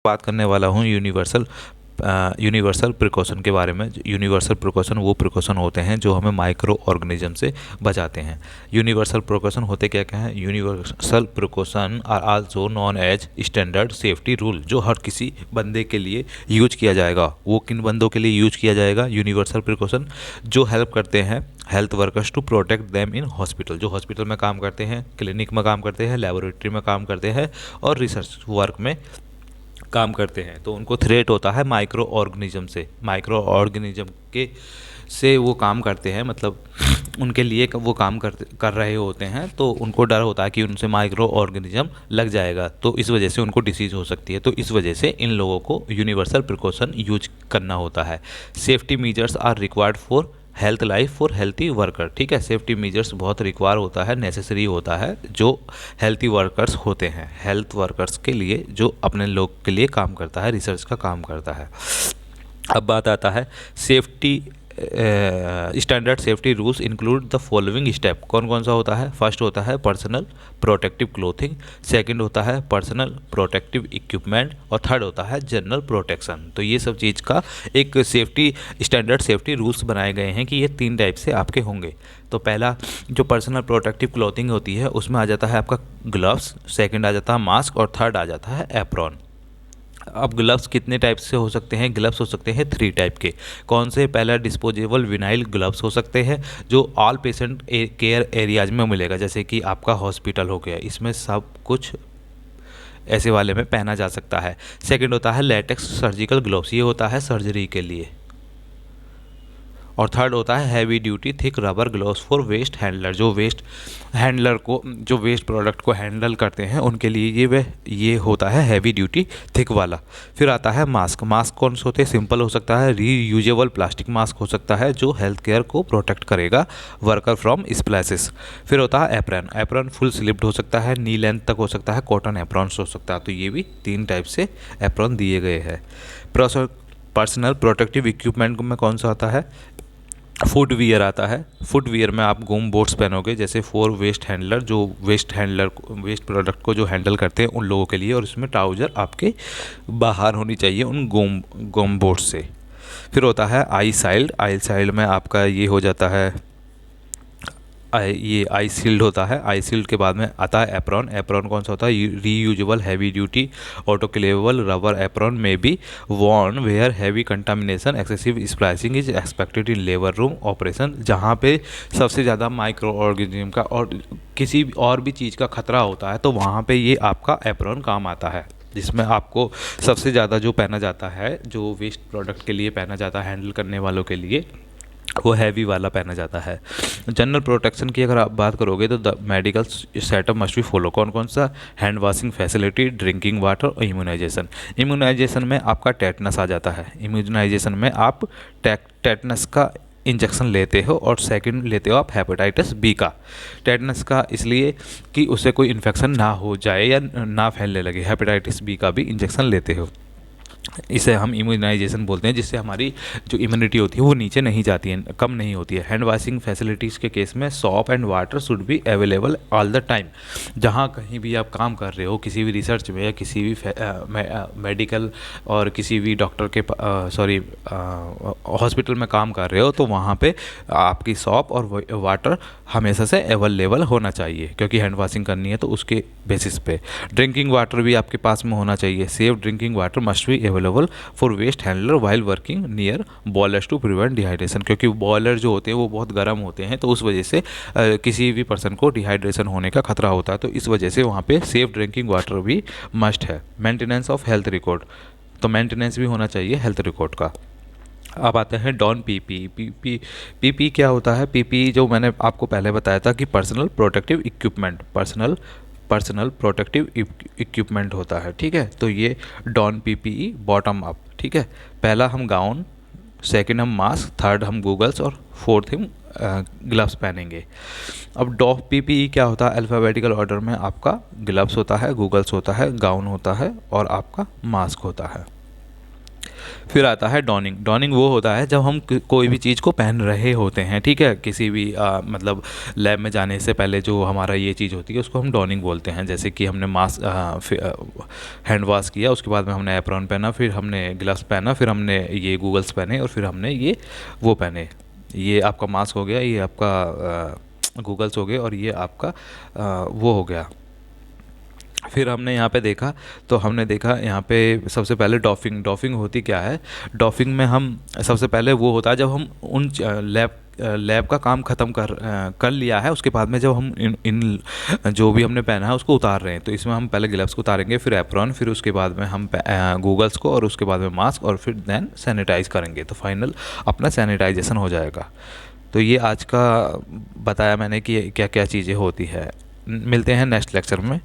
बात करने वाला हूँ यूनिवर्सल प्रिकॉशन के बारे में। यूनिवर्सल प्रिकॉशन वो प्रिकॉशन होते हैं जो हमें माइक्रो ऑर्गेनिज्म से बचाते हैं। यूनिवर्सल प्रिकॉशन होते क्या क्या हैं? Universal precaution are also known as standard safety rule, जो हर किसी बंदे के लिए यूज किया जाएगा। वो किन बंदों के लिए यूज किया जाएगा? यूनिवर्सल प्रिकॉशन जो हेल्प करते हैं health workers to protect them in hospital, जो हॉस्पिटल में काम करते हैं, क्लिनिक में काम करते हैं, लेबोरेटरी में काम करते हैं और रिसर्च वर्क में काम करते हैं। तो उनको थ्रेट होता है माइक्रो ऑर्गेनिज्म से। माइक्रो ऑर्गेनिज्म के से वो काम करते हैं, मतलब उनके लिए वो काम कर रहे होते हैं, तो उनको डर होता है कि उनसे माइक्रो ऑर्गेनिज्म लग जाएगा, तो इस वजह से उनको डिसीज़ हो सकती है। तो इस वजह से इन लोगों को यूनिवर्सल प्रिकॉशन यूज करना होता है। Safety measures are required for health life for healthy worker. ठीक है, सेफ्टी मेजर्स बहुत रिक्वायर होता है, नेसेसरी होता है जो हेल्थी वर्कर्स होते हैं, हेल्थ वर्कर्स के लिए, जो अपने लोग के लिए काम करता है, रिसर्च का काम करता है। अब बात आता है safety standard safety rules include the following step. कौन कौन सा होता है? फर्स्ट होता है पर्सनल प्रोटेक्टिव क्लोथिंग, सेकंड होता है पर्सनल प्रोटेक्टिव इक्विपमेंट और थर्ड होता है जनरल प्रोटेक्शन। तो ये सब चीज़ का एक सेफ्टी स्टैंडर्ड सेफ्टी रूल्स बनाए गए हैं कि ये 3 टाइप से आपके होंगे। तो पहला जो पर्सनल प्रोटेक्टिव क्लोथिंग होती है उसमें आ जाता है आपका ग्लव्स, सेकंड आ जाता है मास्क और थर्ड आ जाता है एप्रॉन। अब ग्लव्स कितने टाइप से हो सकते हैं? ग्लव्स हो सकते हैं 3 टाइप के। कौन से? पहला डिस्पोजेबल विनाइल ग्लव्स हो सकते हैं जो ऑल पेशेंट केयर एरियाज में मिलेगा, जैसे कि आपका हॉस्पिटल हो गया, इसमें सब कुछ ऐसे वाले में पहना जा सकता है। सेकंड होता है लेटेक्स सर्जिकल ग्लव्स, ये होता है सर्जरी के लिए। और थर्ड होता है heavy duty thick rubber gloves for waste handler, जो वेस्ट हैंडलर को, जो वेस्ट प्रोडक्ट को हैंडल करते हैं उनके लिए ये होता है हैवी ड्यूटी थिक वाला। फिर आता है मास्क। मास्क कौन से होते हैं? सिंपल हो सकता है, रीयूजेबल प्लास्टिक मास्क हो सकता है जो हेल्थ केयर को प्रोटेक्ट करेगा वर्कर फ्रॉम स्प्लैशेस। फिर होता है एप्रॉन। एप्रॉन फुल स्लिप्ड हो सकता है, नी लेंथ तक हो सकता है, कॉटन एप्रॉन्स हो सकता है। तो ये भी 3 टाइप से एप्रॉन दिए गए हैं। पर्सनल प्रोटेक्टिव इक्विपमेंट में कौन सा आता है? फुटवियर आता है। फुटवियर में आप गम बोट्स पहनोगे, जैसे फॉर वेस्ट हैंडलर, जो वेस्ट प्रोडक्ट को जो हैंडल करते हैं उन लोगों के लिए, और इसमें ट्राउजर आपके बाहर होनी चाहिए उन गम बोट्स से। फिर होता है आई साइल्ड। आई साइल्ड में आपका ये हो जाता है, ये आई शील्ड होता है। आई शील्ड के बाद में आता है एप्रॉन। एप्रॉन कौन सा होता है? Reusable heavy duty autoclavable rubber apron में be worn where heavy contamination excessive splashing is expected in labour room operation, जहाँ पे सबसे ज़्यादा माइक्रो ऑर्गेनिज्म का और किसी और भी चीज़ का खतरा होता है, तो वहाँ पे ये आपका एप्रॉन काम आता है, जिसमें आपको सबसे ज़्यादा जो पहना जाता है, जो वेस्ट प्रोडक्ट के लिए पहना जाता है हैंडल करने वालों के लिए, वो हैवी वाला पहना जाता है। जनरल प्रोटेक्शन की अगर आप बात करोगे तो the medical setup must be follow. कौन कौन सा? Hand washing facility, drinking water और इम्यूनाइजेशन। इम्यूनाइजेशन में आपका टेटनस आ जाता है। इम्यूनाइजेशन में आप टेटनस का इंजेक्शन लेते हो और सेकंड लेते हो आप हेपेटाइटिस बी का। टेटनस का इसलिए कि उससे कोई इन्फेक्शन ना हो जाए या ना फैलने लगे। हेपेटाइटिस बी का भी इंजेक्शन लेते हो। इसे हम इम्यूनाइजेशन बोलते हैं, जिससे हमारी जो इम्यूनिटी होती है वो नीचे नहीं जाती है, कम नहीं होती है। हैंड वॉशिंग फैसिलिटीज़ के केस में shop and water should be available all the time. जहाँ कहीं भी आप काम कर रहे हो, किसी भी रिसर्च में या किसी भी मेडिकल और किसी भी डॉक्टर के हॉस्पिटल में काम कर रहे हो, तो वहाँ पे आपकी सॉप और वाटर हमेशा से अवेलेबल होना चाहिए, क्योंकि हैंड वॉशिंग करनी है तो उसके बेसिस पे। ड्रिंकिंग वाटर भी आपके पास में होना चाहिए। Safe drinking water must be available for waste handler while working near boilers to prevent dehydration, क्योंकि बॉयलर जो होते हैं वो बहुत गर्म होते हैं, तो उस वजह से किसी भी पर्सन को डिहाइड्रेशन होने का खतरा होता है। तो इस वजह से वहाँ पे सेफ ड्रिंकिंग वाटर भी मस्ट है। मेंटेनेंस ऑफ हेल्थ रिकॉर्ड, तो मेंटेनेंस भी होना चाहिए हेल्थ रिकॉर्ड का। अब आते हैं डॉन पीपी। पीपी क्या होता है? पीपी जो मैंने आपको पहले बताया था कि personal protective equipment, personal protective equipment होता है। ठीक है, तो ये डॉन पीपीई बॉटम अप। ठीक है, पहला हम गाउन, सेकंड हम मास्क, थर्ड हम गूगल्स और फोर्थ हम ग्लव्स पहनेंगे। अब डॉफ पीपीई क्या होता है? अल्फ़ाबेटिकल ऑर्डर में आपका ग्लव्स होता है, गूगल्स होता है, गाउन होता है और आपका मास्क होता है। फिर आता है डॉनिंग। डॉनिंग वो होता है जब हम कोई भी चीज़ को पहन रहे होते हैं, ठीक है, किसी भी मतलब लैब में जाने से पहले जो हमारा ये चीज़ होती है उसको हम डॉनिंग बोलते हैं। जैसे कि हमने मास्क हैंड वॉश किया, उसके बाद में हमने एप्रॉन पहना, फिर हमने ग्लव्स पहना, फिर हमने ये गूगल्स पहने, और फिर हमने ये वो पहने। ये आपका मास्क हो गया, ये आपका गूगल्स हो गए, और ये आपका वो हो गया। फिर हमने यहाँ पे देखा, तो हमने देखा यहाँ पे सबसे पहले डॉफिंग। डॉफिंग होती क्या है? डॉफिंग में हम सबसे पहले वो होता है जब हम उन लैब का काम ख़त्म कर लिया है, उसके बाद में जब हम इन जो भी हमने पहना है उसको उतार रहे हैं। तो इसमें हम पहले ग्लव्स को उतारेंगे, फिर एप्रॉन, फिर उसके बाद में हम गूगल्स को, और उसके बाद में मास्क, और फिर देन सैनिटाइज करेंगे। तो फाइनल अपना सैनिटाइजेशन हो जाएगा। तो ये आज का बताया मैंने कि क्या क्या चीज़ें होती है। मिलते हैं नेक्स्ट लेक्चर में।